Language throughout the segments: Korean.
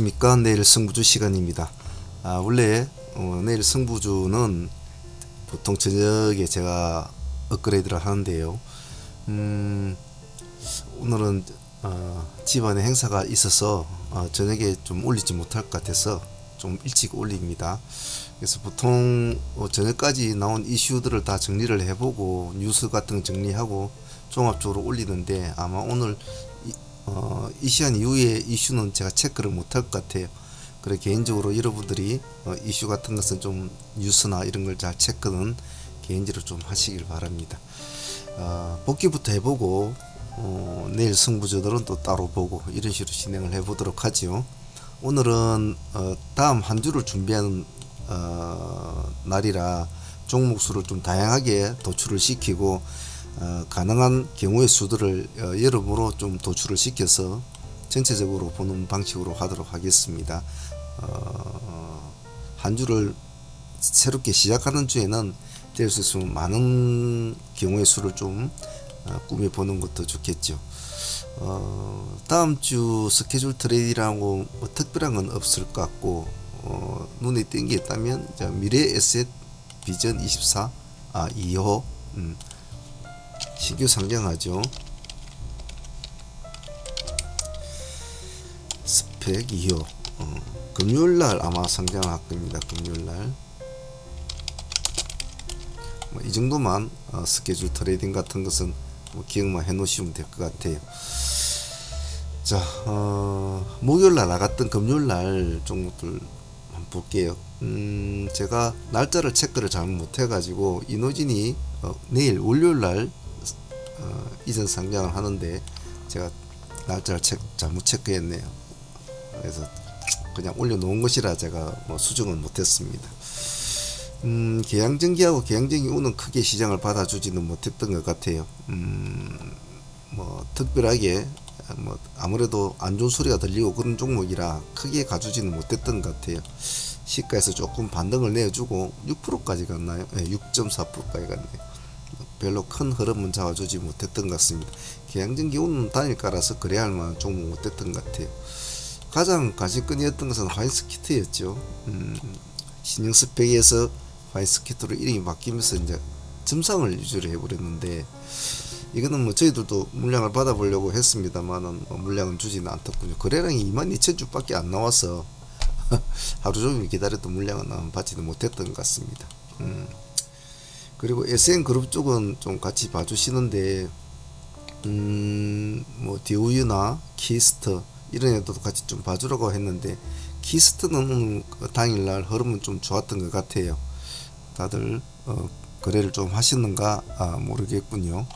안녕하십니까. 내일 승부주 시간입니다. 원래 내일 승부주는 보통 저녁에 제가 업그레이드를 하는데요. 오늘은 집안에 행사가 있어서 저녁에 좀 올리지 못할 것 같아서 좀 일찍 올립니다. 그래서 보통 저녁까지 나온 이슈들을 다 정리를 해보고 뉴스 같은 거 정리하고 종합적으로 올리는데, 아마 오늘 이 시간 이후에 이슈는 제가 체크를 못할 것 같아요. 그래 개인적으로 여러분들이 이슈 같은 것은 좀 뉴스나 이런 걸 잘 체크는 개인적으로 좀 하시길 바랍니다. 복귀부터 해보고 내일 승부주들은 또 따로 보고 이런 식으로 진행을 해보도록 하죠. 오늘은 다음 한 주를 준비하는 날이라 종목수를 좀 다양하게 도출을 시키고 가능한 경우의 수들을 여러모로 좀 도출을 시켜서 전체적으로 보는 방식으로 하도록 하겠습니다. 한 주를 새롭게 시작하는 주에는 될 수 있으면 많은 경우의 수를 좀 꾸며보는 것도 좋겠죠. 다음 주 스케줄 트레이딩이라고 뭐 특별한 건 없을 것 같고, 눈에 띈 게 있다면 미래 에셋 비전 24 2호 신규 상장하죠. 스펙 2호 금요일날 아마 상장할 겁니다. 금요일날 이 정도만 스케줄 트레이딩 같은 것은 기억만 해 놓으시면 될 것 같아요. 자, 목요일날 나갔던 금요일날 종목들 한번 볼게요. 제가 날짜를 체크를 잘못 못해 가지고 이노진이 내일 월요일날 이전 상장을 하는데 제가 날짜를 잘못 체크했네요. 그래서 그냥 올려놓은 것이라 제가 수정을 못했습니다. 계양전기하고 계양전기우는 크게 시장을 받아주지는 못했던 것 같아요. 특별하게 아무래도 안 좋은 소리가 들리고 그런 종목이라 크게 가주지는 못했던 것 같아요. 시가에서 조금 반등을 내주고 6%까지 갔나요? 네, 6.4%까지 갔네요. 별로 큰 흐름은 잡아주지 못했던 것 같습니다. 계양전기우는 단일가라서 그래야 할 만한 종목 못했던 것 같아요. 가장 관심권이었던 것은 화이트키트였죠. 신형 스펙에서 화이트키트로 이름이 바뀌면서 이제 점상을 유지를 해버렸는데, 이거는 저희들도 물량을 받아보려고 했습니다만은 물량은 주지는 않았군요. 거래량이 22,000주 밖에 안 나와서 하루 종일 기다려도 물량은 받지는 못했던 것 같습니다. 그리고 SN그룹 쪽은 좀 같이 봐주시는데, 디우유나 키스트 이런 애도 같이 좀 봐주라고 했는데, 키스트는 오늘 당일날 흐름은 좀 좋았던 것 같아요. 다들 거래를 좀 하시는가 모르겠군요.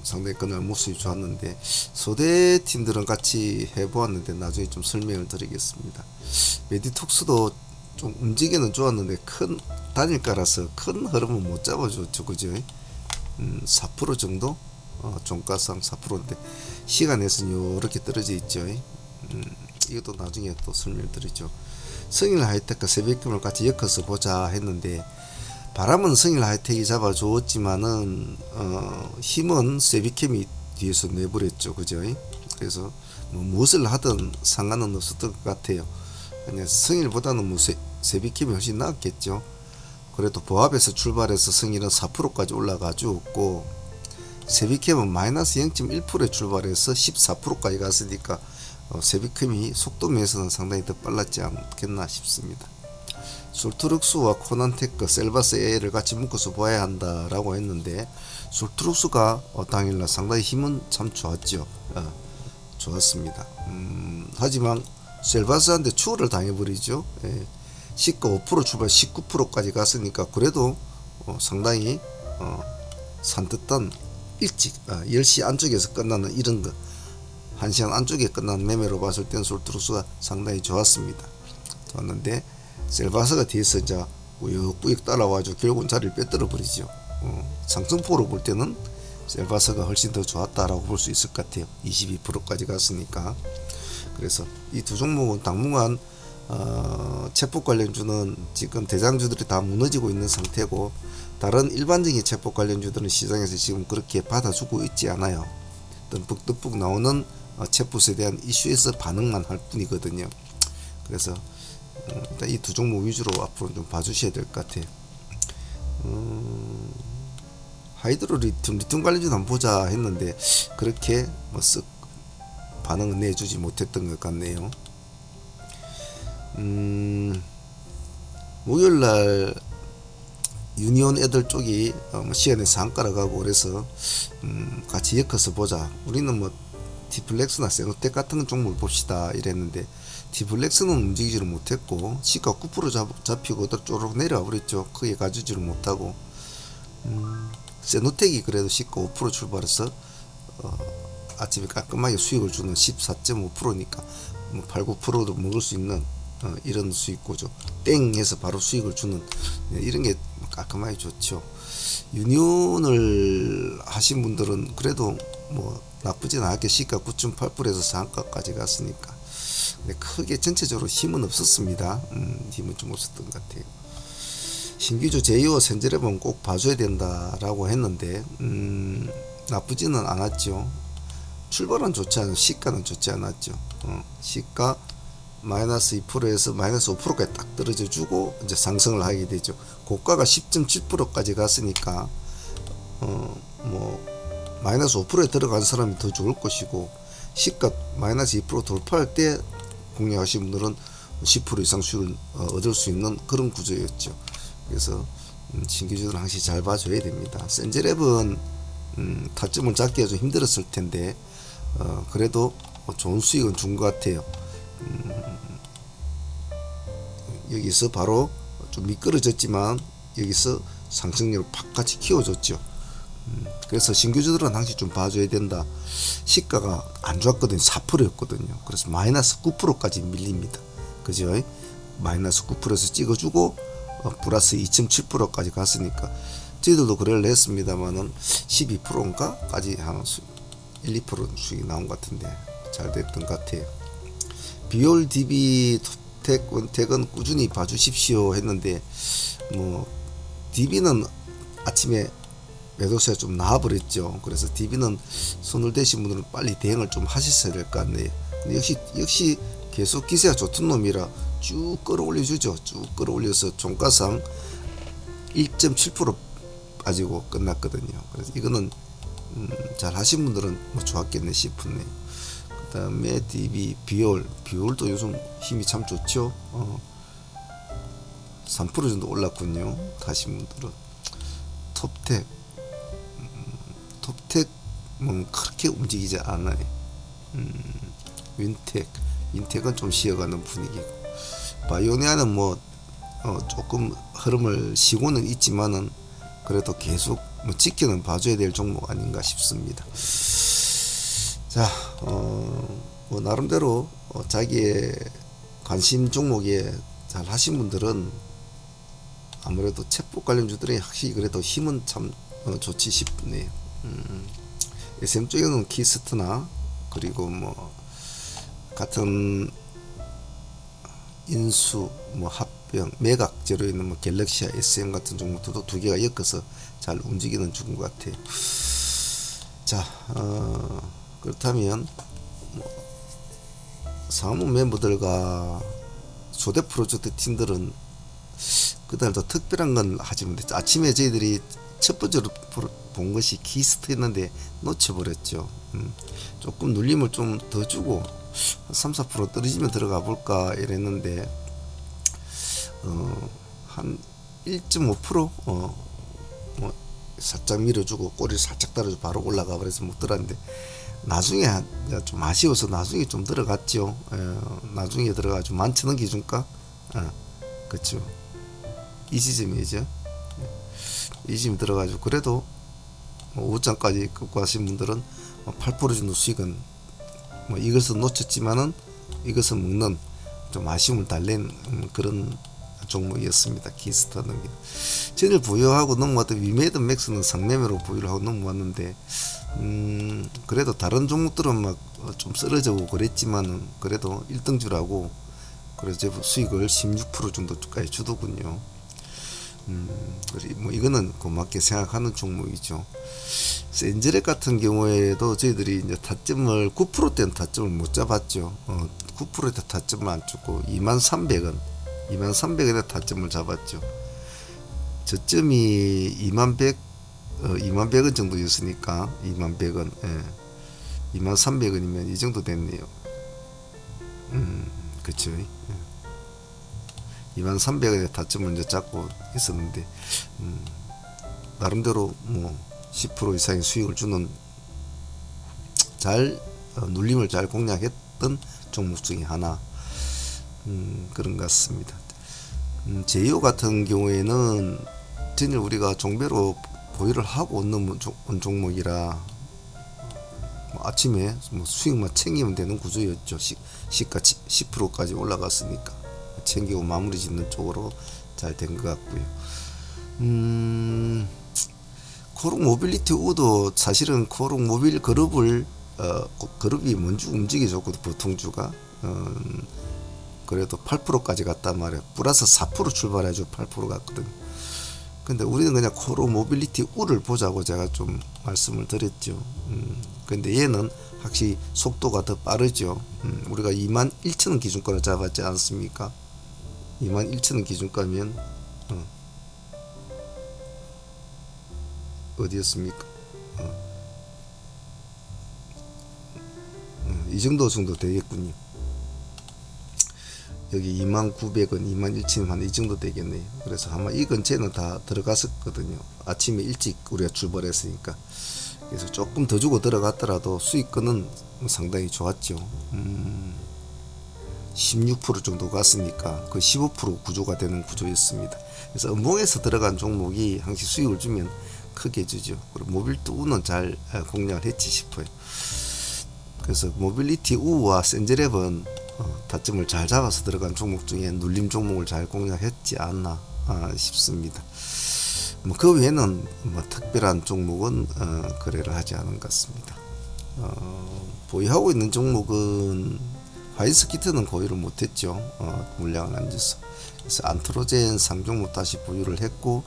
상당히 그날 모습이 좋았는데, 소대팀들은 같이 해보았는데 나중에 좀 설명을 드리겠습니다. 메디톡스도 좀 움직이는 좋았는데 큰 단일가라서 큰 흐름은 못 잡아줬죠. 그죠? 4% 정도? 종가상 4%인데 시간에서는 이렇게 떨어져 있죠. 이것도 나중에 또 설명드리죠. 성일 하이텍과 새벽금을 같이 엮어서 보자 했는데, 바람은 성일 하이텍이 잡아주었지만은 힘은 세비캠이 뒤에서 내버렸죠. 그죠? 그래서 무엇을 하든 상관은 없었던 것 같아요. 그냥 성일보다는 세비캠이 훨씬 나았겠죠. 그래도 보합에서 출발해서 성일은 4%까지 올라가 주었고, 세비캠은 마이너스 0.1%에 출발해서 14%까지 갔으니까 세비캠이 속도면에서는 상당히 더 빨랐지 않겠나 싶습니다. 솔트룩스와 코난테크, 셀바스 A를 같이 묶어서 봐야 한다라고 했는데, 솔트룩스가 당일날 상당히 힘은 참 좋았죠. 좋았습니다. 하지만 셀바스한테 추월을 당해버리죠. 시가 5% 출발 19%까지 갔으니까 그래도 상당히 산뜻한 일찍 10시 안쪽에서 끝나는 이런 거, 1시간 안쪽에 끝나는 매매로 봤을 땐 솔트룩스가 상당히 좋았습니다. 좋았는데 셀바스가 뒤에서 이제 꾸역꾸역 따라와가지고 결국은 자리를 빼들어 버리죠. 상승폭으로 볼 때는 셀바스가 훨씬 더 좋았다라고 볼 수 있을 것 같아요. 22%까지 갔으니까. 그래서 이 두 종목은 당분간 체폭 관련주는 지금 대장주들이 다 무너지고 있는 상태고, 다른 일반적인 체폭 관련주들은 시장에서 지금 그렇게 받아주고 있지 않아요. 듬뿍듬뿍 나오는 챗봇에 대한 이슈에서 반응만 할 뿐이거든요. 그래서 일단 이 두 종목 위주로 앞으로 좀 봐주셔야 될 것 같아요. 하이드로 리튬 관련주도 한번 보자 했는데 그렇게 뭐 쓱 반응을 내주지 못했던 것 같네요. 목요일날 유니온 애들 쪽이 시간에서 한가락 가고 그래서 같이 엮어서 보자. 우리는 뭐 디플렉스나 세노텍 같은 종목을 봅시다 이랬는데 디플렉스는 움직이지를 못했고 시가 9% 잡히고 쪼르륵 내려와 버렸죠. 크게 가지지를 못하고 세노텍이 그래도 시가 5% 출발해서 아침에 깔끔하게 수익을 주는 14.5%니까 뭐 8, 9%도 먹을 수 있는 이런 수익구조. 땡 해서 바로 수익을 주는 이런 게 깔끔하게 좋죠. 유니온을 하신 분들은 그래도 뭐 나쁘진 않게 시가 9.8%에서 상가까지 갔으니까 근데 크게 전체적으로 힘은 없었습니다. 힘은 좀 없었던 것 같아요. 신규주 제이오 센제레본 꼭 봐줘야 된다라고 했는데 나쁘지는 않았죠. 출발은 좋지 않았죠. 시가는 좋지 않았죠. 시가 마이너스 2%에서 마이너스 5%까지 딱 떨어져 주고 이제 상승을 하게 되죠. 고가가 10.7%까지 갔으니까 뭐 마이너스 5%에 들어간 사람이 더 좋을 것이고 시가 마이너스 2% 돌파할 때 공략하신 분들은 10% 이상 수익을 얻을 수 있는 그런 구조였죠. 그래서 신규주들은 항상 잘 봐줘야 됩니다. 센제랩은 타점을 잡기가 좀 힘들었을 텐데 그래도 좋은 수익은 준 것 같아요. 여기서 바로 좀 미끄러졌지만 여기서 상승력을 팍 같이 키워줬죠. 그래서 신규주들은 항상 좀 봐줘야 된다. 시가가 안 좋았거든요. 4%였거든요. 그래서 마이너스 9%까지 밀립니다. 그죠? 마이너스 9%에서 찍어주고 플러스 2.7%까지 갔으니까 저희들도 거래를 했습니다만은 12%인가 까지 한 1, 2% 수익이 나온 것 같은데 잘 됐던 것 같아요. 비올 DB 톱텍 원텍은 꾸준히 봐주십시오 했는데 뭐 DB는 아침에 매도세가 좀 나와버렸죠. 그래서 DB는 손을 대신 분들은 빨리 대응을 좀 하셨어야 될 것 같네요. 근데 역시 계속 기세가 좋던 놈이라 쭉 끌어올려주죠. 쭉 끌어올려서 종가상 1.7% 빠지고 끝났거든요. 그래서 이거는 잘 하신 분들은 뭐 좋았겠네 싶네요. 그 다음에 DB 비올도 요즘 힘이 참 좋죠. 3% 정도 올랐군요. 하신 분들은 톱텍은 그렇게 움직이지 않아요. 윈텍은 좀 쉬어가는 분위기고 바이오니아는 뭐 조금 흐름을 쉬고는 있지만은 그래도 계속 뭐 지켜는 봐줘야 될 종목 아닌가 싶습니다. 자, 뭐 나름대로 자기의 관심 종목에 잘 하신 분들은 아무래도 챗봇 관련주들이 확실히 그래도 힘은 참 좋지 싶네요. SM 쪽에는 키스트나 그리고 뭐 같은 인수, 뭐 합병, 매각제로 있는 뭐 갤럭시아 SM 같은 종목들도 두 개가 엮어서 잘 움직이는 중인 것 같아요. 자, 그렇다면 뭐 사무 멤버들과 초대 프로젝트 팀들은 그날도 특별한 건 하지 못했죠. 아침에 저희들이 첫 번째로 본 것이 키스트였는데 놓쳐버렸죠. 조금 눌림을 좀 더 주고 3, 4% 떨어지면 들어가 볼까 이랬는데 한 1.5% 뭐 살짝 밀어주고 꼬리를 살짝 달아주고 바로 올라가 버려서 못 들었는데 나중에 좀 아쉬워서 나중에 좀 들어갔죠. 나중에 들어가지고 11,000원 기준가 그쵸. 이 지점이죠. 이 지점 들어가지고 그래도 오후장까지 끌고 가신 분들은 8% 정도 수익은 뭐 이것은 놓쳤지만은 이것은 먹는 좀 아쉬움을 달랜 그런 종목이었습니다. 키스트는 저희들 부여하고 넘어왔던 위메이드 맥스는 상매매로 부여를 하고 넘어왔는데 그래도 다른 종목들은 막 좀 쓰러지고 그랬지만은 그래도 1등주라고 그래서 수익을 16% 정도까지 주더군요. 뭐 이거는 고맙게 생각하는 종목이죠. 센즈렉 같은 경우에도 저희들이 이제 타점을 9%대는 타점을 못 잡았죠. 9%대 타점을 안 찍고 23,000원에 타점을 잡았죠. 저점이 21,100원 정도였으니까 21,100원, 예. 23,000원이면 이 정도 됐네요. 그쵸. 예. 23,000원에 타점을 이제 잡고 있었는데, 나름대로 뭐 10% 이상의 수익을 주는 눌림을 잘 공략했던 종목 중에 하나, 그런 것 같습니다. 제이오 같은 경우에는 전일 우리가 종배로 보유를 하고 있는 종목이라 아침에 뭐 수익만 챙기면 되는 구조였죠. 시가 10%까지 올라갔으니까 챙기고 마무리 짓는 쪽으로 잘 된 것 같고요. 코록 모빌리티 우도 사실은 코록 모빌 그룹을 그룹이 먼저 움직여줬거든. 보통주가 그래도 8%까지 갔단 말이야. 플러스 4% 출발해줘 8% 갔거든. 근데 우리는 그냥 코록 모빌리티 우를 보자고 제가 좀 말씀을 드렸죠. 근데 얘는 확실히 속도가 더 빠르죠. 우리가 21,000원 기준가를 잡았지 않습니까? 21,000원 기준가면 어디였습니까? 이 정도 되겠군요. 여기 29,000원, 21,000원 한 이 정도 되겠네요. 그래서 아마 이 근처에는 다 들어갔었거든요. 아침에 일찍 우리가 출발했으니까. 그래서 조금 더 주고 들어갔더라도 수익권은 상당히 좋았죠. 16% 정도 갔으니까 그 15% 구조가 되는 구조였습니다. 그래서 음봉에서 들어간 종목이 항상 수익을 주면 크게 주죠. 그리고 모빌리티 우는 잘 공략을 했지 싶어요. 그래서 모빌리티 우와 센즈랩은 타점을 잘 잡아서 들어간 종목 중에 눌림 종목을 잘 공략했지 않나 싶습니다. 뭐 그 외에는 뭐 특별한 종목은 거래를 하지 않은 것 같습니다. 보유하고 있는 종목은 화이스키트는 보유를 못했죠. 물량을 안 줘서. 그래서 안트로젠 상종목 다시 보유를 했고,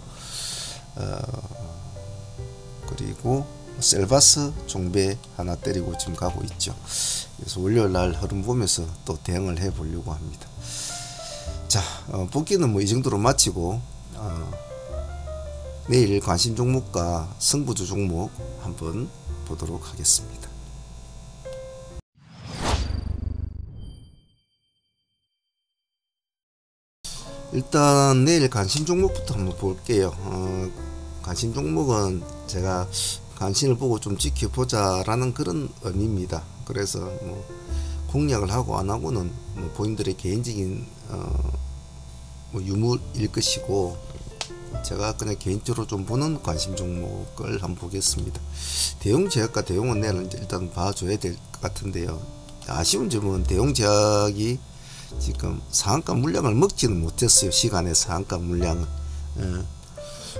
그리고 셀바스 종배 하나 때리고 지금 가고 있죠. 그래서 월요일날 흐름 보면서 또 대응을 해 보려고 합니다. 자, 복귀는 뭐 이 정도로 마치고 내일 관심 종목과 승부주 종목 한번 보도록 하겠습니다. 일단 내일 관심 종목부터 한번 볼게요. 관심 종목은 제가 관심을 보고 좀 지켜보자 라는 그런 의미입니다. 그래서 뭐 공략을 하고 안 하고는 뭐 본인들의 개인적인 뭐 유무일 것이고, 제가 그냥 개인적으로 좀 보는 관심 종목을 한번 보겠습니다. 대웅제약과 대웅은 내일 일단 봐줘야 될 것 같은데요. 아쉬운 점은 대웅제약이 지금 상한가 물량을 먹지는 못했어요. 시간에 상한가 물량을.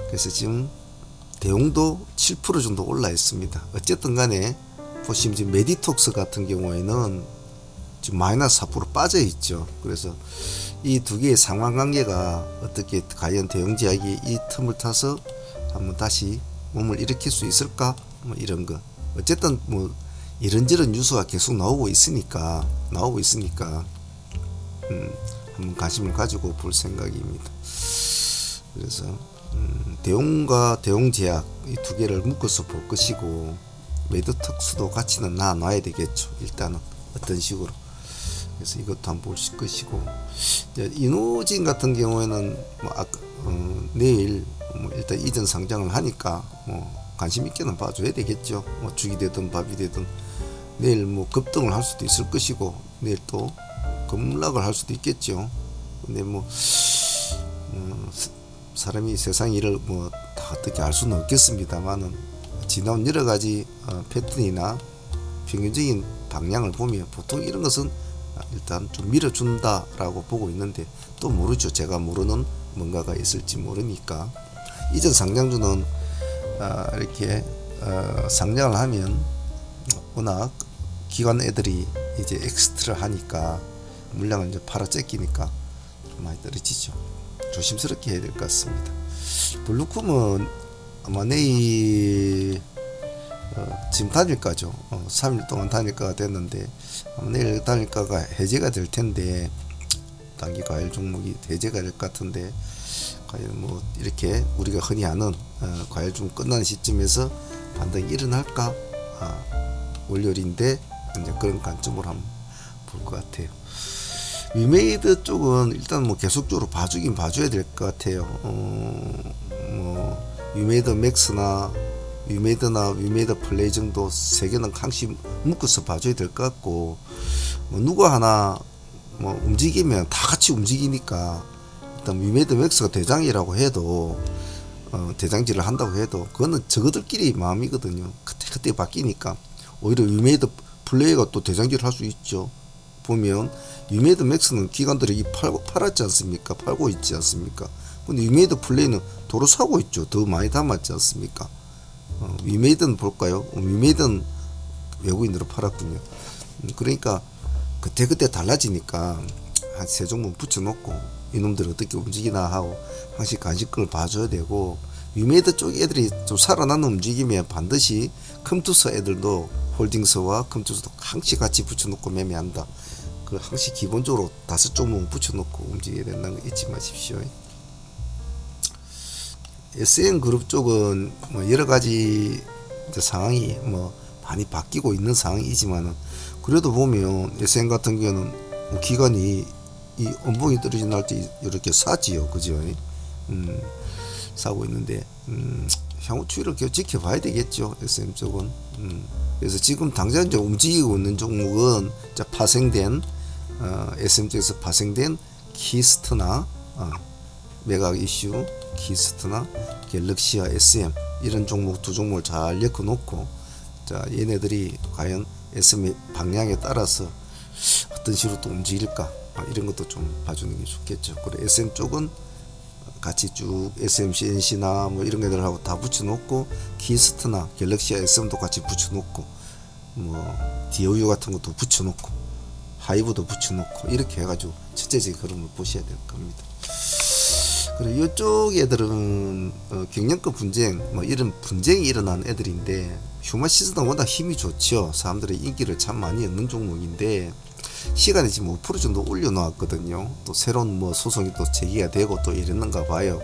그래서 지금 대웅도 7% 정도 올라 있습니다. 어쨌든 간에 보시면 지금 메디톡스 같은 경우에는 지금 마이너스 4% 빠져 있죠. 그래서 이 두 개의 상관관계가 어떻게 과연 대웅제약이 이 틈을 타서 한번 다시 몸을 일으킬 수 있을까? 뭐 이런 거. 어쨌든 뭐 이런저런 뉴스가 계속 나오고 있으니까 한번 관심을 가지고 볼 생각입니다. 그래서 대웅과 대웅제약 이 두 개를 묶어서 볼 것이고, 메디톡스도 같이는 놔야 되겠죠. 일단은 어떤 식으로. 그래서 이것도 한번 볼 것이고, 이노진 같은 경우에는 뭐 내일 뭐 일단 이전 상장을 하니까 뭐 관심 있게는 봐줘야 되겠죠. 뭐 죽이 되든 밥이 되든 내일 뭐 급등을 할 수도 있을 것이고, 내일 또 급락을 할 수도 있겠죠. 근데 뭐 사람이 세상 일을 뭐 다 어떻게 알 수는 없겠습니다만은, 지나온 여러 가지 패턴이나 평균적인 방향을 보면 보통 이런 것은 일단 좀 밀어준다 라고 보고 있는데, 또 모르죠. 제가 모르는 뭔가가 있을지 모르니까. 이전 상장주는 이렇게 상장을 하면 워낙 기관 애들이 이제 엑스트라 하니까 물량을 이제 팔아 째끼니까 좀 많이 떨어지죠. 조심스럽게 해야 될 것 같습니다. 블루쿰은 아마 내일 지금 단일가죠. 3일 동안 단일가가 됐는데 내일 단일가가 해제가 될 텐데 단기 과열 종목이 해제가 될 것 같은데 과연 뭐 이렇게 우리가 흔히 아는 과열 종목 끝나는 시점에서 반등이 일어날까? 월요일인데 이제 그런 관점으로 한번 볼 것 같아요. 위메이드 쪽은 일단 뭐 계속적으로 봐주긴 봐줘야 될 것 같아요. 뭐 위메이드 맥스나 위메이드나 위메이드 플레이 정도 세 개는 항시 묶어서 봐줘야 될 것 같고, 뭐 누가 하나 뭐 움직이면 다 같이 움직이니까 일단 위메이드 맥스가 대장이라고 해도 대장질을 한다고 해도 그거는 저거들끼리 마음이거든요. 그때 바뀌니까 오히려 위메이드 플레이가 또 대장질을 할 수 있죠. 보면 위메이드 맥스는 기관들이 팔았지 않습니까? 팔고 있지 않습니까? 근데 위메이드 플레이는 도로 사고 있죠. 더 많이 담았지 않습니까? 위메이드는 볼까요? 위메이드는 외국인으로 팔았군요. 그러니까 그때 달라지니까 한 세 종목 붙여놓고 이놈들이 어떻게 움직이나 하고 항상 간식을 봐줘야 되고, 위메이드 쪽 애들이 좀 살아나는 움직임에 반드시 컴투스 애들도 홀딩스와 컴투스도 항상 같이 붙여놓고 매매한다. 그 항상 기본적으로 5종목 붙여놓고 움직여야 된다는 거 잊지 마십시오. SN그룹 쪽은 뭐 여러가지 상황이 뭐 많이 바뀌고 있는 상황이지만은, 그래도 보면 SN 같은 경우는 기관이 이 원봉이 떨어진 날 때 이렇게 사지요, 그죠? 사고 있는데 향후 추이를 계속 지켜봐야 되겠죠, SM 쪽은. 그래서 지금 당장 이제 움직이고 있는 종목은 파생된 SM 쪽에서 파생된 키스트나 매각 이슈 키스트나 갤럭시와 SM 이런 종목 두 종목을 잘 엮어 놓고, 자 얘네들이 과연 SM의 방향에 따라서 어떤 식으로 또 움직일까, 이런 것도 좀 봐주는 게 좋겠죠. 그리고 SM 쪽은 같이 쭉 SM, CNC나 뭐 이런 애들하고 다 붙여놓고, 키스트나 갤럭시와 SM도 같이 붙여놓고, 뭐 DOU 같은 것도 붙여놓고, 하이브도 붙여놓고, 이렇게 해가지고 전체적인 흐름을 보셔야 될 겁니다. 그리고 이쪽 애들은 경량급 분쟁, 뭐 이런 분쟁이 일어난 애들인데, 휴마시스는 워낙 힘이 좋죠. 사람들의 인기를 참 많이 얻는 종목인데 시간이 지금 5% 정도 올려놓았거든요. 또 새로운 뭐 소송이 또 제기가 되고 또 이랬는가 봐요.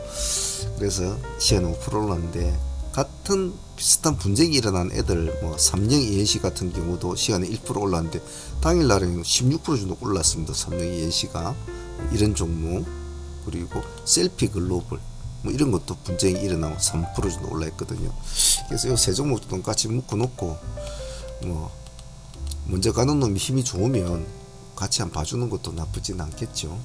그래서 시간이 5% 올랐는데, 같은 비슷한 분쟁이 일어난 애들 뭐 삼성 ENC 같은 경우도 시간이 1% 올랐는데 당일날에는 16% 정도 올랐습니다. 삼성 ENC가 이런 종목, 그리고 셀피 글로벌 뭐 이런 것도 분쟁이 일어나고 3% 정도 올라있거든요. 그래서 이 세 종목도 같이 묶어놓고, 뭐 먼저 가는 놈이 힘이 좋으면 같이 한번 봐주는 것도 나쁘진 않겠죠.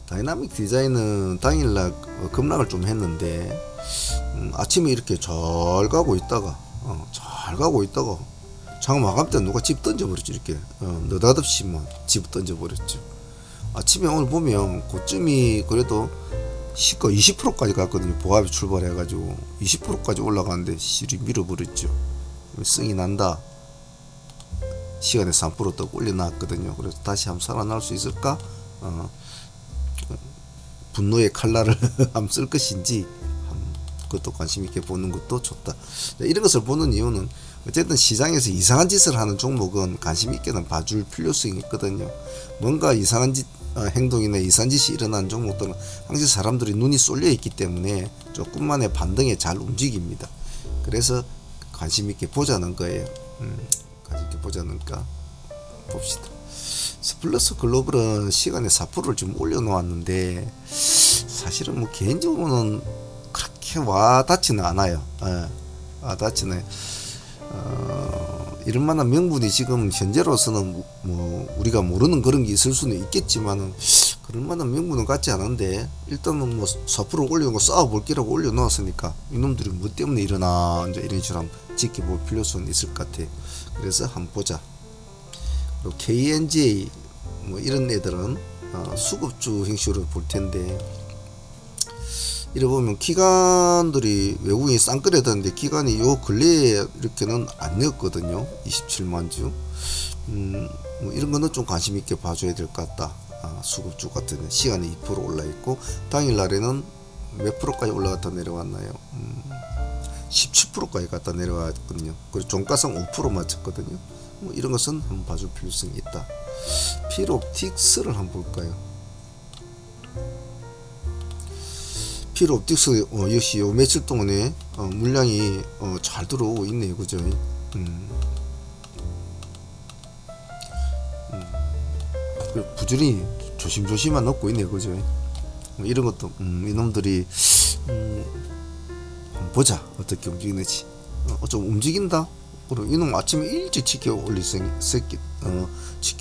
다이나믹 디자인은 당일날 급락을 좀 했는데 아침에 이렇게 잘 가고 있다가 장 마감 때 누가 집 던져버렸죠. 이렇게 느닷없이 집 던져버렸죠. 아침에 오늘 보면 고점이 그래도 시가 20%까지 갔거든요. 보합이 출발해가지고 20%까지 올라가는데 실이 밀어버렸죠. 승이 난다. 시간에 3% 더 올려놨거든요. 그래서 다시 한번 살아날 수 있을까? 분노의 칼날을 한번 쓸 것인지, 그것도 관심 있게 보는 것도 좋다. 이런 것을 보는 이유는 어쨌든 시장에서 이상한 짓을 하는 종목은 관심 있게는 봐줄 필요성이 있거든요. 뭔가 이상한 행동이나 이상한 짓이 일어난 종목들은 항상 사람들이 눈이 쏠려 있기 때문에 조금만의 반등에 잘 움직입니다. 그래서 관심 있게 보자는 거예요. 관심 있게 보자는가 봅시다. 스플러스 글로벌은 시간에 4%를 좀 올려놓았는데 사실은 뭐 개인적으로는 그렇게 와닿지는 않아요. 와닿지는 이럴 만한 명분이 지금 현재로서는 뭐 우리가 모르는 그런 게 있을 수는 있겠지만은 그럴 만한 명분은 같지 않은데, 일단은 뭐 4% 올려놓고 싸워볼 기라고 올려놓았으니까 이놈들이 뭐 때문에 일어나 이제 이런 식으로 한번 지켜볼 필요성은 있을 것 같아. 그래서 한번 보자. 그리고 KNJ 뭐 이런 애들은 수급주 형식으로 볼 텐데, 이래 보면 기관들이 외국인이 쌍끌어대는데 기관이 요 근래에 이렇게는 안 내었거든요. 27만 주. 뭐 이런 거는 좀 관심 있게 봐줘야 될 것 같다. 수급주 같은 시간에 2% 올라 있고 당일날에는 몇 프로까지 올라갔다 내려왔나요? 17%까지 갖다 내려왔거든요. 그리고 종가상 5% 맞췄거든요. 뭐 이런 것은 한번 봐줄 필요성이 있다. 필옵틱스를 한번 볼까요? 필옵틱스 역시 요 며칠 동안에 물량이 잘 들어오고 있네요. 그죠? 부지런히 조심조심만 넣고 있네요. 그죠? 이런 것도 이놈들이 한번 보자 어떻게 움직이는지. 좀 움직인다. 그리고 이놈 아침에 일찍 지켜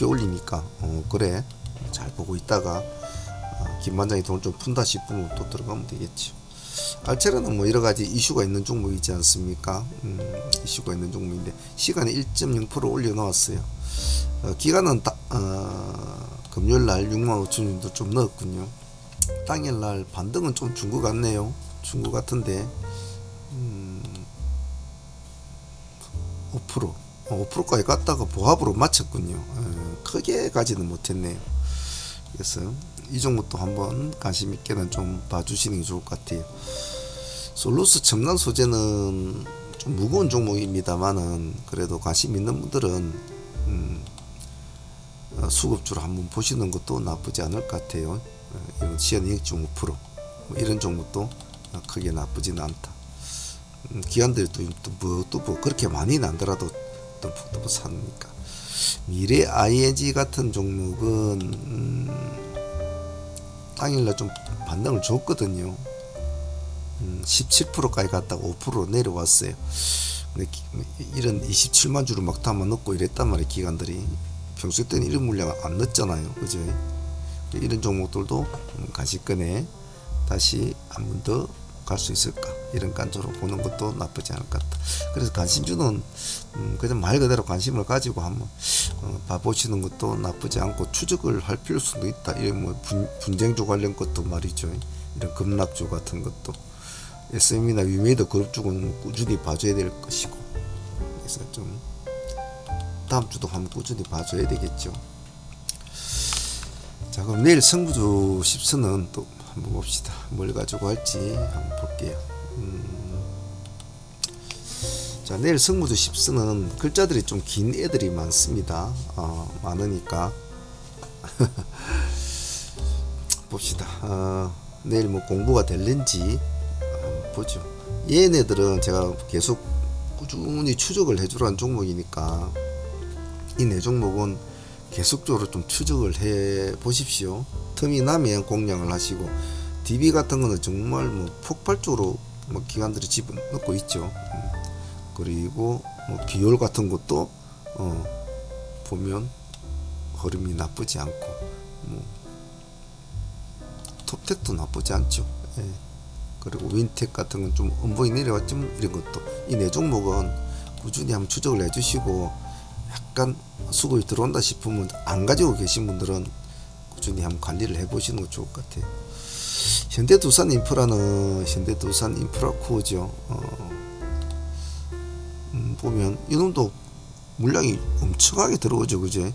올리니까 그래 잘 보고 있다가 김반장이 돈을 좀 푼다 싶으면 또 들어가면 되겠죠. 알체라는 뭐 여러가지 이슈가 있는 종목이지 않습니까? 이슈가 있는 종목인데 시간에 1.0% 올려 놓았어요. 기간은 금요일날 65,000원 정도 좀 넣었군요. 당일날 반등은 좀 준 것 같네요. 준 것 같은데 5%까지 갔다가 보합으로 마쳤군요. 크게 가지는 못했네요. 그래서 이 종목도 한번 관심 있게는 좀 봐주시는 게 좋을 것 같아요. 솔루스 첨단 소재는 좀 무거운 종목입니다만은 그래도 관심 있는 분들은 수급주로 한번 보시는 것도 나쁘지 않을 것 같아요. 이런 시연 2.5% 뭐 이런 종목도 크게 나쁘지는 않다. 기관들도 뭐 그렇게 많이는 안 더라도 또 사니까. 미래 ING 같은 종목은 당일날 좀 반등을 줬거든요. 17%까지 갔다가 5% 내려왔어요. 근데 이런 27만 주를 막타만 넣고 이랬단 말이에요. 기관들이 평소 때는 이런 물량 안 넣었잖아요. 그죠? 이런 종목들도 가시권에 다시 한 번 더 갈 수 있을까, 이런 관점으로 보는 것도 나쁘지 않을 것 같다. 그래서 관심주는 그냥 말 그대로 관심을 가지고 한번 봐보시는 것도 나쁘지 않고, 추적을 할 필요성도 있다. 이런 뭐 분쟁주 관련 것도 말이죠. 이런 급락주 같은 것도 SM이나 위메이더 그룹주는 꾸준히 봐줘야 될 것이고, 그래서 좀 다음 주도 한번 꾸준히 봐줘야 되겠죠. 자, 그럼 내일 승부주 10선은 또 한번 봅시다. 뭘 가지고 할지 한번 볼게요. 자, 내일 승부주 10선은 글자들이 좀 긴 애들이 많습니다. 많으니까 봅시다. 내일 뭐 공부가 될는지 한번 보죠. 얘네들은 제가 계속 꾸준히 추적을 해주라는 종목이니까 이 네 종목은 계속적으로 좀 추적을 해 보십시오. 틈이 나면 공략을 하시고, DB 같은 거는 정말 뭐 폭발적으로 뭐 기관들이 집어넣고 있죠. 그리고 뭐 비올 같은 것도 보면 흐름이 나쁘지 않고, 뭐 톱텍도 나쁘지 않죠. 예. 그리고 윈텍 같은 건 좀 음봉이 내려왔지만 이런 것도, 이 네 종목은 꾸준히 한번 추적을 해주시고, 약간 수급이 들어온다 싶으면 안 가지고 계신 분들은 꾸준히 한번 관리를 해보시는 거 좋을 것 같아요. 현대두산 인프라는 현대두산 인프라코어죠. 보면 이놈도 물량이 엄청나게 들어오죠. 그죠? 예,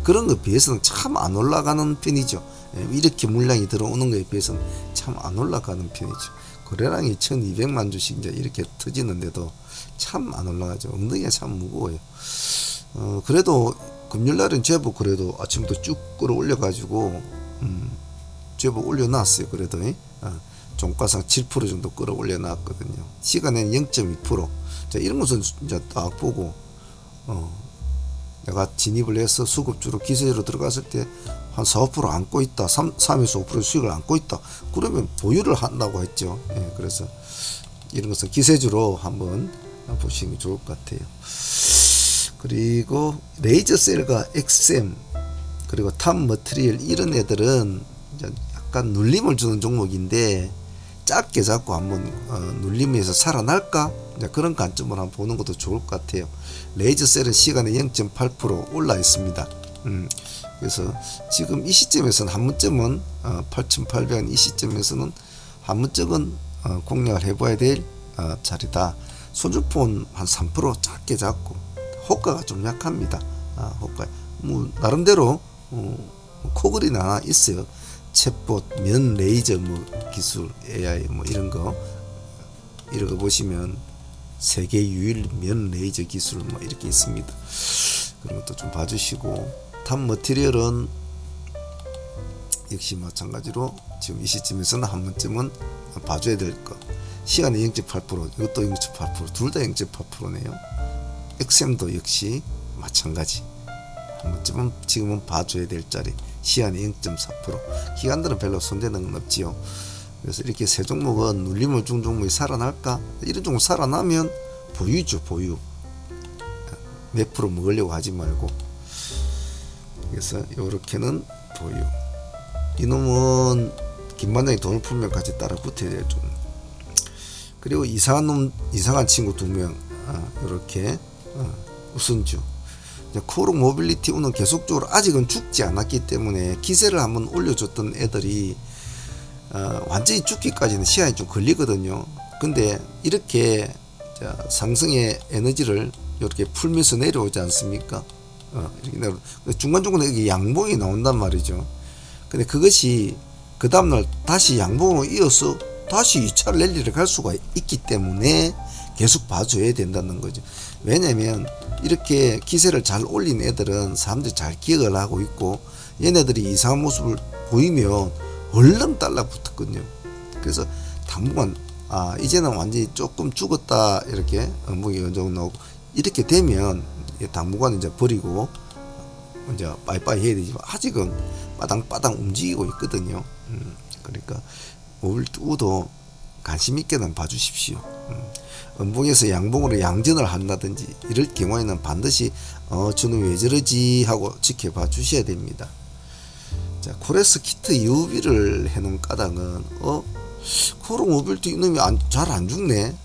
그런 것에 비해서는 참 안 올라가는 편이죠. 예, 이렇게 물량이 들어오는 것에 비해서는 참 안 올라가는 편이죠. 거래량이 1200만 주씩 이제 이렇게 터지는데도 참 안 올라가죠. 엉덩이가 참 무거워요. 그래도 금요일날은 제법 그래도 아침부터 쭉 끌어올려 가지고 제법 올려놨어요. 그래도 종가상 7% 정도 끌어올려 놨거든요. 시간에는 0.2%. 자, 이런 것은 이제 딱 보고 내가 진입을 해서 수급주로 기세로 들어갔을 때 한 4~5% 안고 있다, 3에서 5% 수익을 안고 있다, 그러면 보유를 한다고 했죠. 예, 그래서 이런 것은 기세주로 한번 보시는 게 좋을 것 같아요. 그리고 레이저셀과 XM 그리고 탑머트리얼, 이런 애들은 이제 약간 눌림을 주는 종목인데 짧게 잡고 한번 눌림에서 살아날까, 이제 그런 관점으로 한번 보는 것도 좋을 것 같아요. 레이저셀은 시간에 0.8% 올라 있습니다. 그래서 지금 이 시점에서는 한 번쯤은 8,800원 이 시점에서는 한 번쯤은 공략을 해봐야 될 자리다. 손주폰 한 3% 작게 잡고, 호가가 좀 약합니다. 호가 뭐 나름대로 코글이 하나 있어요. 챗봇, 면 레이저 뭐 기술, AI 뭐 이런 거 이러고 보시면 세계 유일 면 레이저 기술 뭐 이렇게 있습니다. 그런 것도 좀 봐주시고, 탑 머티리얼은 역시 마찬가지로 지금 이 시점에서는 한 번쯤은 봐줘야 될 거. 시간이 0.8%, 이것도 0.8%, 둘 다 0.8%네요. 엑셈도 역시 마찬가지. 한 번쯤은 지금은 봐줘야 될 자리. 시간이 0.4%. 기관들은 별로 손대는 건 없지요. 그래서 이렇게 세 종목은 눌림을 준 종목이 살아날까? 이런 종목 살아나면 보유죠, 보유. 몇 프로 먹으려고 하지 말고. 그래서 요렇게는 보유. 이놈은 김반장이 돈을 풀면 같이 따라 붙어야 될 종목. 그리고 이상한 친구 2명, 요렇게 우선주. 코오롱 모빌리티 오늘 계속적으로 아직은 죽지 않았기 때문에 기세를 한번 올려줬던 애들이 완전히 죽기까지는 시간이 좀 걸리거든요. 근데 이렇게 상승의 에너지를 이렇게 풀면서 내려오지 않습니까? 이렇게 중간중간에 이게 양봉이 나온단 말이죠. 근데 그것이 그 다음날 다시 양봉으로 이어서 다시 2차 랠리를 갈 수가 있기 때문에 계속 봐줘야 된다는 거죠. 왜냐면 이렇게 기세를 잘 올린 애들은 사람들이 잘 기억을 하고 있고, 얘네들이 이상한 모습을 보이면 얼른 달라붙었거든요. 그래서 당분간 이제는 완전히 조금 죽었다 이렇게 음봉이 어느 정도 나오고, 이렇게 되면 당분간 이제 버리고 이제 빠이빠이 해야 되지만 아직은 빠당빠당 움직이고 있거든요. 그러니까 모빌2도 관심 있게는 봐주십시오. 음봉에서 양봉으로 양전을 한다든지 이럴 경우에는 반드시 저는 왜 저러지 하고 지켜봐 주셔야 됩니다. 자, 코레스 키트 UV를 해놓은 까닭은 코오롱 모빌티 이놈이 잘 안 죽네.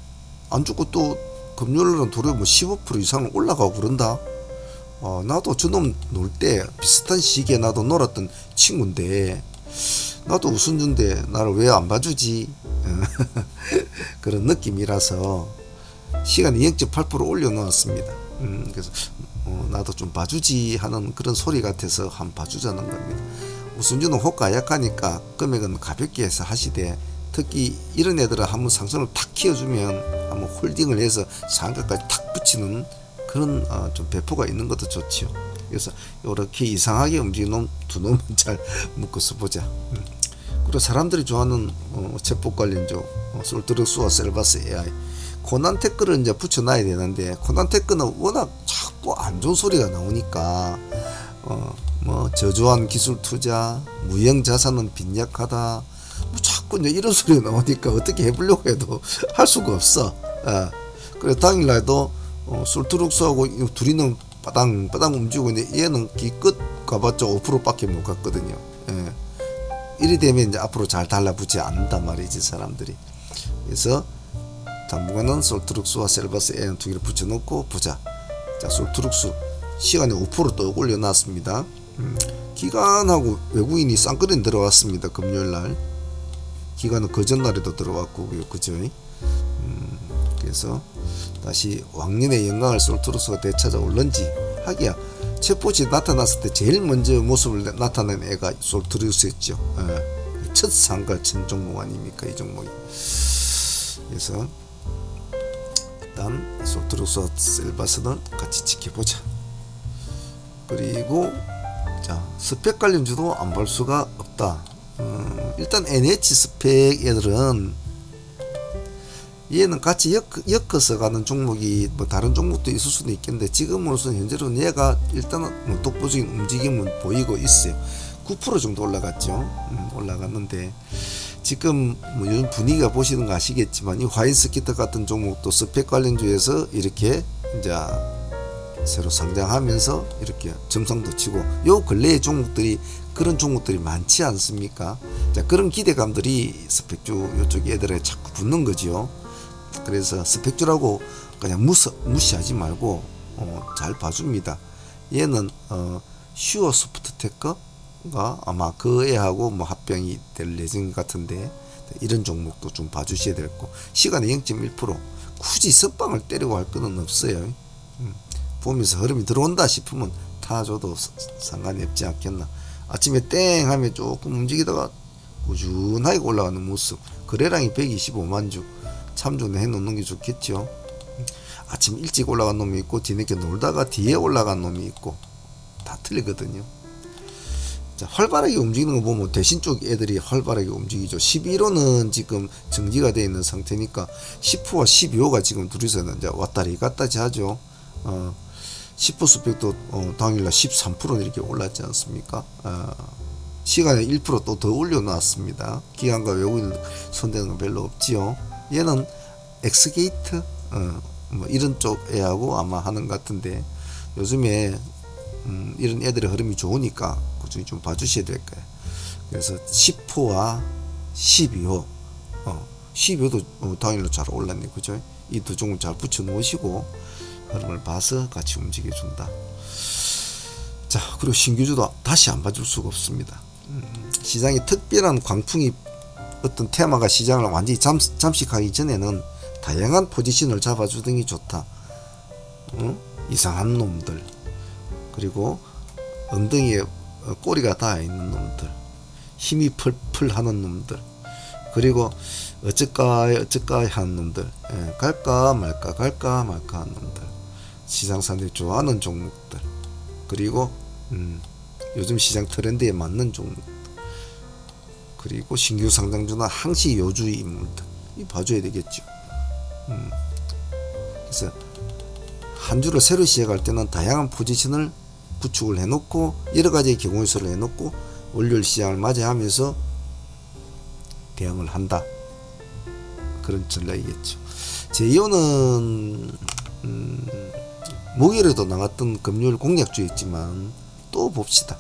안 죽고 또 금요일날은 도리어 뭐 15% 이상은 올라가고 그런다. 나도 저놈 놀 때 비슷한 시기에 나도 놀았던 친구인데, 나도 우선주인데 나를 왜 안 봐주지? 그런 느낌이라서 시간이 0.8% 올려놓았습니다. 그래서 나도 좀 봐주지 하는 그런 소리 같아서 한번 봐주자는 겁니다. 우선주는 호가 약하니까 금액은 가볍게 해서 하시되, 특히 이런 애들은 한번 상승을 탁 키워주면 한번 홀딩을 해서 상가까지 탁 붙이는 그런 좀 배포가 있는 것도 좋지요. 그래서 이렇게 이상하게 움직이는 두 놈은 잘 묶어서 보자. 그리고 사람들이 좋아하는 챗봇 관련주 솔트럭스와 셀바스 AI, 코난테크를 이제 붙여놔야 되는데, 코난테크는 워낙 자꾸 안 좋은 소리가 나오니까 뭐 저조한 기술 투자, 무형 자산은 빈약하다, 뭐 자꾸 이제 이런 소리가 나오니까 어떻게 해보려고 해도 할 수가 없어. 그래서 당일날도 솔트럭스하고 둘이는 빠당 움직이고 있는데, 얘는 기껏 가봤자 5%밖에 못 갔거든요. 이리 되면 이제 앞으로 잘 달라붙지 않는단 말이지, 사람들이. 그래서 당분간은 솔트럭스와 셀바스 A는 두 개를 붙여놓고 보자. 자, 솔트럭스 시간에 5%또 올려놨습니다. 기관하고 외국인이 쌍끌이 들어왔습니다. 금요일날. 기관은 그 전날에도 들어왔고, 그죠? 그래서 다시 왕년의 영광을 솔트럭스가 되찾아올는지 하기야, 챗봇이 나타났을 때 제일 먼저 모습을 나타낸 애가 솔트럭스였죠. 첫 상가 첫 종목 아닙니까, 이 종목이. 그래서 일단 솔트럭스와 셀바스는 같이 지켜보자. 그리고 자, 스펙 관련주도 안 볼 수가 없다. 일단 NH 스펙 애들은 얘는 같이 엮어서 가는 종목이 뭐 다른 종목도 있을 수도 있겠는데, 지금으로서는 현재로는 얘가 일단은 뭐 독보적인 움직임은 보이고 있어요. 9% 정도 올라갔죠. 올라갔는데 지금 뭐 요즘 분위기가 보시는 거 아시겠지만, 이 화인스키터 같은 종목도 스펙 관련주에서 이렇게 이제 새로 상장하면서 이렇게 점성도 치고, 요 근래의 종목들이 그런 종목들이 많지 않습니까? 자, 그런 기대감들이 스펙주 요쪽 애들에 자꾸 붙는 거죠. 그래서 스펙주라고 그냥 무시하지 말고 잘 봐줍니다. 얘는 슈어 소프트테크가 아마 그 애하고 뭐 합병이 될 예정 같은데, 이런 종목도 좀 봐주셔야 될 거. 시간에 0.1%, 굳이 선빵을 때리고 할 거는 없어요. 보면서 흐름이 들어온다 싶으면 타줘도 상관이 없지 않겠나. 아침에 땡 하면 조금 움직이다가 꾸준하게 올라가는 모습. 거래량이 125만 주. 참조는 해놓는 게 좋겠죠. 아침 일찍 올라간 놈이 있고 뒤늦게 놀다가 뒤에 올라간 놈이 있고 다 틀리거든요. 자, 활발하게 움직이는 거 보면 대신 쪽 애들이 활발하게 움직이죠. 11호는 지금 정지가 되어 있는 상태니까 10호와 12호가 지금 둘이서는 이제 왔다리 갔다지 하죠. 10호 스펙도 당일날 13% 이렇게 올랐지 않습니까? 시간에 1% 또 더 올려놨습니다. 기관과 외국인 손대는 건 별로 없지요. 얘는 엑스게이트 뭐 이런 쪽 애하고 아마 하는 것 같은데 요즘에 이런 애들의 흐름이 좋으니까 꾸준히 좀 봐주셔야 될 거예요. 그래서 10호와 12호 12호도 당일로 잘 올랐네, 그죠? 이 두 종을 잘 붙여 놓으시고 흐름을 봐서 같이 움직여 준다. 자, 그리고 신규주도 다시 안 봐줄 수가 없습니다. 시장에 특별한 광풍이 어떤 테마가 시장을 완전히 잠식하기 전에는 다양한 포지션을 잡아주는 게 좋다. 이상한 놈들, 그리고 엉덩이에 꼬리가 닿아 있는 놈들, 힘이 펄펄 하는 놈들, 그리고 어쩔까 하는 놈들, 갈까 말까 하는 놈들, 시장 사람들이 좋아하는 종목들, 그리고 요즘 시장 트렌드에 맞는 종목, 그리고 신규 상장주나 항시 요주의 인물들 이 봐줘야 되겠죠. 그래서 한 주를 새로 시작할 때는 다양한 포지션을 구축을 해놓고 여러 가지의 경우수를 해놓고 월요일 시장을 맞이하면서 대응을 한다. 그런 전략이겠죠. 제2호는 목요일에도 나왔던 금요일 공략주였지만 또 봅시다.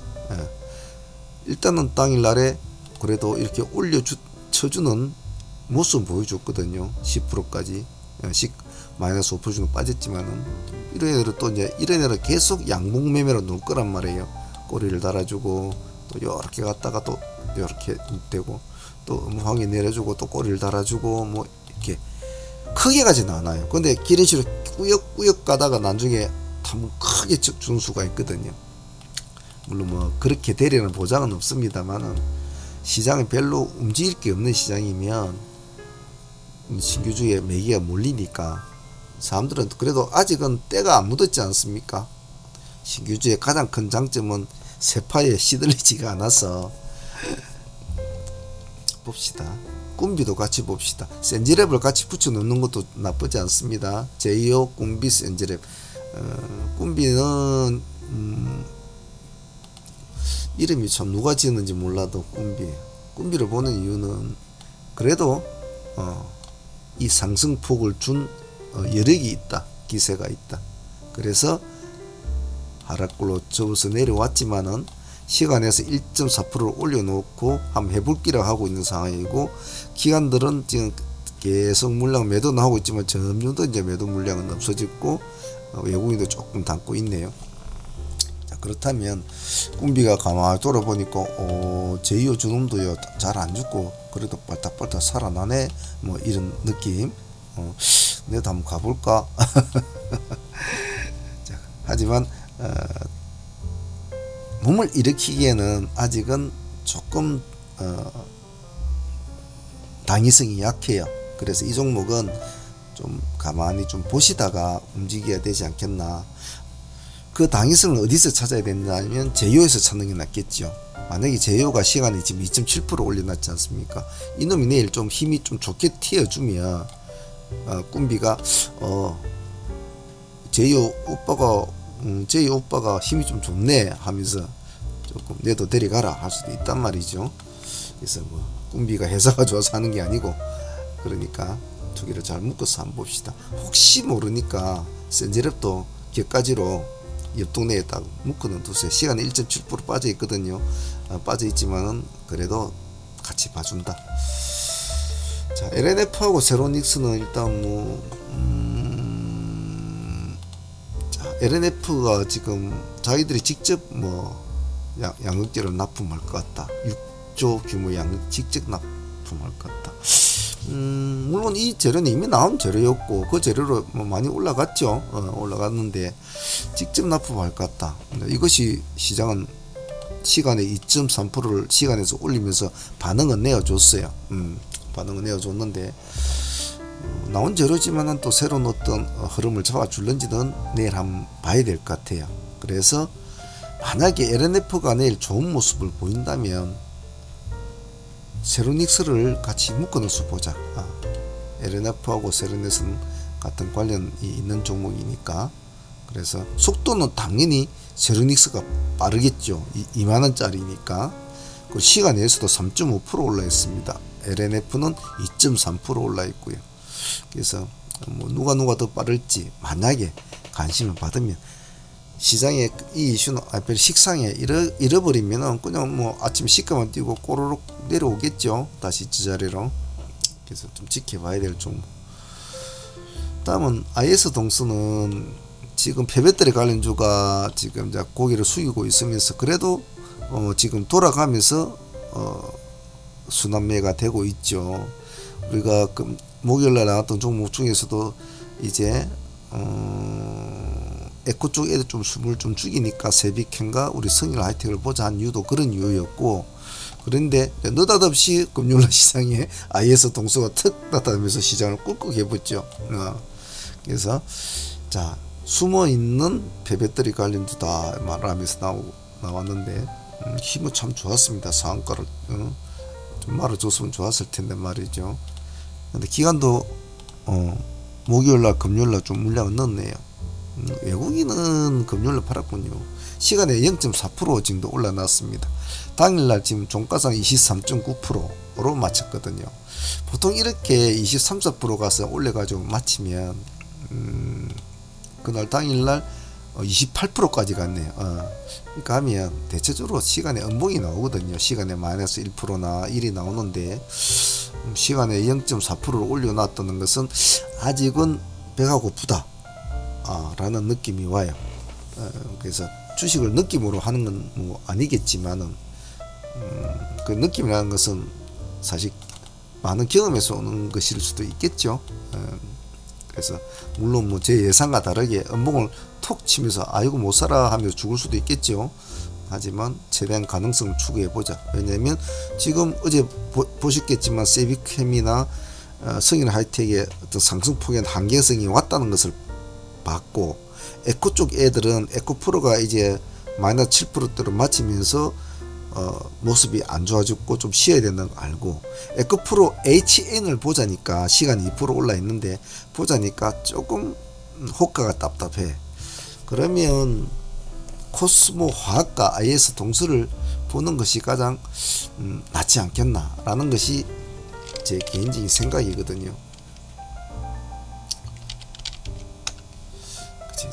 일단은 당일날에 그래도 이렇게 쳐주는 모습 보여줬거든요. 10%까지 마이너스 5% 정도 빠졌지만은 이런 애들은 또 이제 이런 애들은 계속 양봉 매매로 놀 거란 말이에요. 꼬리를 달아주고 또 요렇게 갔다가 또 요렇게 되고 또 음황에 내려주고 또 꼬리를 달아주고 뭐 이렇게 크게 가지는 않아요. 근데 이런 식으로 꾸역꾸역 가다가 나중에 한번 크게 주는 수가 있거든요. 물론 뭐 그렇게 되려는 보장은 없습니다만은 시장이 별로 움직일 게 없는 시장이면 신규주에 매기가 몰리니까 사람들은 그래도 아직은 때가 안 묻었지 않습니까? 신규주의 가장 큰 장점은 세파에 시들리지가 않아서 봅시다. 꿈비도 같이 봅시다. 센지랩을 같이 붙여 놓는 것도 나쁘지 않습니다. 제2호 꿈비 센지랩. 꿈비는 이름이 참 누가 지었는지 몰라도 꿈비를 보는 이유는 그래도 이 상승폭을 준 여력이 있다, 기세가 있다. 그래서 하락골로 접어서 내려왔지만은 시간에서 1.4%를 올려놓고 한번 해볼기를 하고 있는 상황이고, 기관들은 지금 계속 물량 매도는 하고 있지만 점점 더 이제 매도 물량은 없어졌고 외국인도 조금 담고 있네요. 자, 그렇다면 꿈비가 가만히 돌아보니까 제2호 주놈도요 잘 안 죽고 그래도 빨딱빨딱 살아나네, 뭐 이런 느낌. 내도 한번 가볼까. 자, 하지만 몸을 일으키기에는 아직은 조금 당위성이 약해요. 그래서 이 종목은 좀 가만히 좀 보시다가 움직여야 되지 않겠나. 그 당위성을 어디서 찾아야 되냐면 제2호에서 찾는 게 낫겠죠. 만약에 제2호가 시간에 지금 2.7% 올려놨지 않습니까? 이놈이 내일 좀 힘이 좀 좋게 튀어주면 꿈비가 제2호 오빠가 힘이 좀 좋네 하면서 조금 내도 데려가라 할 수도 있단 말이죠. 그래서 뭐 꿈비가 회사가 좋아서 하는 게 아니고, 그러니까 두 개를 잘 묶어서 한번 봅시다. 혹시 모르니까 센지랩도 격가지로 옆 동네에 딱 묶어는 두세요. 시간에 1.7% 빠져 있거든요. 빠져 있지만은 그래도 같이 봐준다. 자, LNF하고 세로닉스는 일단 자, LNF가 지금 자기들이 직접 뭐 양극재를 납품할 것 같다. 6조 규모 양극 직접 납품할 것 같다. 물론 이 재료는 이미 나온 재료였고 그 재료로 뭐 많이 올라갔죠. 올라갔는데 직접 납품할 것 같다. 이것이 시장은 시간에 2.3%를 시간에서 올리면서 반응은 내어줬어요. 반응은 내어줬는데 나온 재료지만은 또 새로운 어떤 흐름을 잡아줄는지는 내일 한번 봐야 될 것 같아요. 그래서 만약에 LNF가 내일 좋은 모습을 보인다면 세로닉스를 같이 묶어넣어서 보자. LNF하고 세로닉스는 같은 관련이 있는 종목이니까. 그래서 속도는 당연히 세로닉스가 빠르겠죠. 2만원짜리니까. 그리고 시간 내에서도 3.5% 올라 있습니다. LNF는 2.3% 올라 있고요. 그래서 뭐 누가 더 빠를지 만약에 관심을 받으면 시장에 이 이슈는 식상에 잃어버리면은 그냥 뭐 아침 시가만 띄고 꼬르륵 내려오겠죠. 다시 제자리로. 그래서 좀 지켜봐야 될 종목. 다음은 IS 동수는 지금 폐배터리 관련주가 지금 이제 고개를 숙이고 있으면서 그래도 지금 돌아가면서 순환매가 되고 있죠. 우리가 그 목요일날 나왔던 종목 중에서도 이제 에코 쪽 애들 좀 숨을 좀 죽이니까 세비캔과 우리 성일 하이텍을 보자 한 이유도 그런 이유였고, 그런데 느닷없이 금요일날 시장에 IS 동수가 턱 나타나면서 시장을 꿀꺽 해봤죠. 그래서 자, 숨어있는 폐배터리 관련주다 말하면서 나왔는데 힘은 참 좋았습니다. 상한가를 좀 말아줬으면 좋았을 텐데 말이죠. 근데 기간도 목요일날 금요일날 좀 물량을 넣었네요. 외국인은 금요일날 팔았군요. 시간에 0.4% 정도 올라놨습니다. 당일날 지금 종가상 23.9%로 마쳤거든요. 보통 이렇게 23, 4% 가서 올려가지고 마치면 그날 당일날 28%까지 갔네요. 그러니까 하면 대체적으로 시간에 음봉이 나오거든요. 시간에 마이너스 1%나 1이 나오는데 시간에 0.4%를 올려놨다는 것은 아직은 배가 고프다 라는 느낌이 와요. 그래서 주식을 느낌으로 하는 건 뭐 아니겠지만은 그 느낌이라는 것은 사실 많은 경험에서 오는 것일 수도 있겠죠. 그래서 물론 뭐 제 예상과 다르게 음봉을 톡 치면서 아이고 못살아 하면서 죽을 수도 있겠죠. 하지만 최대한 가능성을 추구해보자. 왜냐면 지금 어제 보셨겠지만 세비캠이나 성인 하이텍의 어떤 상승폭의 한계성이 왔다는 것을 봤고, 에코 쪽 애들은 에코 프로가 이제 마이너스 7%대로 마치면서 모습이 안 좋아졌고 좀 쉬어야 된다는 걸 알고, 에코 프로 HN을 보자니까 시간이 2% 올라 있는데 보자니까 조금 호가가 답답해. 그러면 코스모 화학과 IS 동수를 보는 것이 가장 낫지 않겠나 라는 것이 제 개인적인 생각이거든요.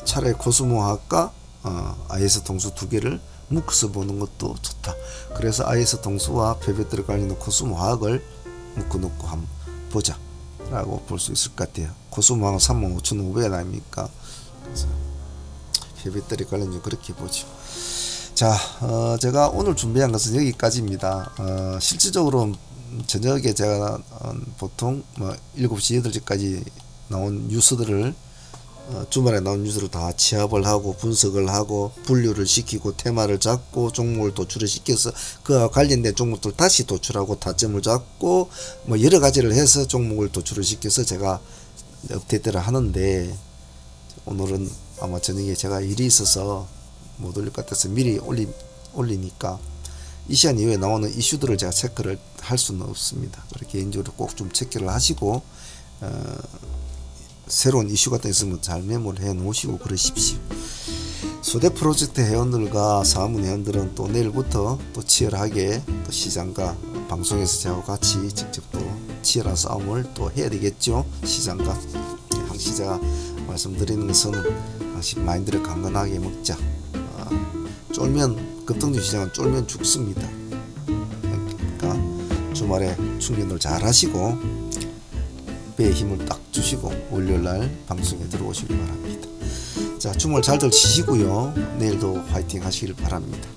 차라리 코스모 화학과 IS 동수 두 개를 묶어서 보는 것도 좋다. 그래서 IS 동수와 폐배터리 관련된 코스모 화학을 묶어놓고 한번 보자 라고 볼 수 있을 것 같아요. 코스모 화학은 35,500원 아닙니까? 그래서 폐배터리 관련주 그렇게 보죠. 자, 제가 오늘 준비한 것은 여기까지입니다. 실질적으로 저녁에 제가 보통 7시 8시까지 나온 뉴스들을 주말에 나온 뉴스를 다 취합을 하고 분석을 하고 분류를 시키고 테마를 잡고 종목을 도출을 시켜서 그와 관련된 종목들 다시 도출하고 타점을 잡고 뭐 여러 가지를 해서 종목을 도출을 시켜서 제가 업데이트를 하는데, 오늘은 아마 저녁에 제가 일이 있어서 못 올릴 것 같아서 미리 올리니까 이 시간 이후에 나오는 이슈들을 제가 체크를 할 수는 없습니다. 개인적으로 꼭 좀 체크를 하시고 새로운 이슈 같은 게 있으면 잘 메모를 해 놓으시고 그러십시오. 소대 프로젝트 회원들과 사문 회원들은 또 내일부터 또 치열하게 또 시장과 방송에서 저하고 같이 직접 또 치열한 싸움을 또 해야 되겠죠. 시장과 항시 제가 말씀드리는 것은 항시 마인드를 강건하게 먹자. 쫄면 급등주 시장은 쫄면 죽습니다. 그러니까 주말에 충전을 잘 하시고 배에 힘을 딱 주시고 월요일날 방송에 들어오시길 바랍니다. 자, 주말 잘들 치시고요. 내일도 화이팅 하시길 바랍니다.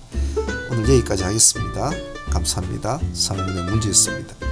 오늘 여기까지 하겠습니다. 감사합니다. 상문의 문제였습니다.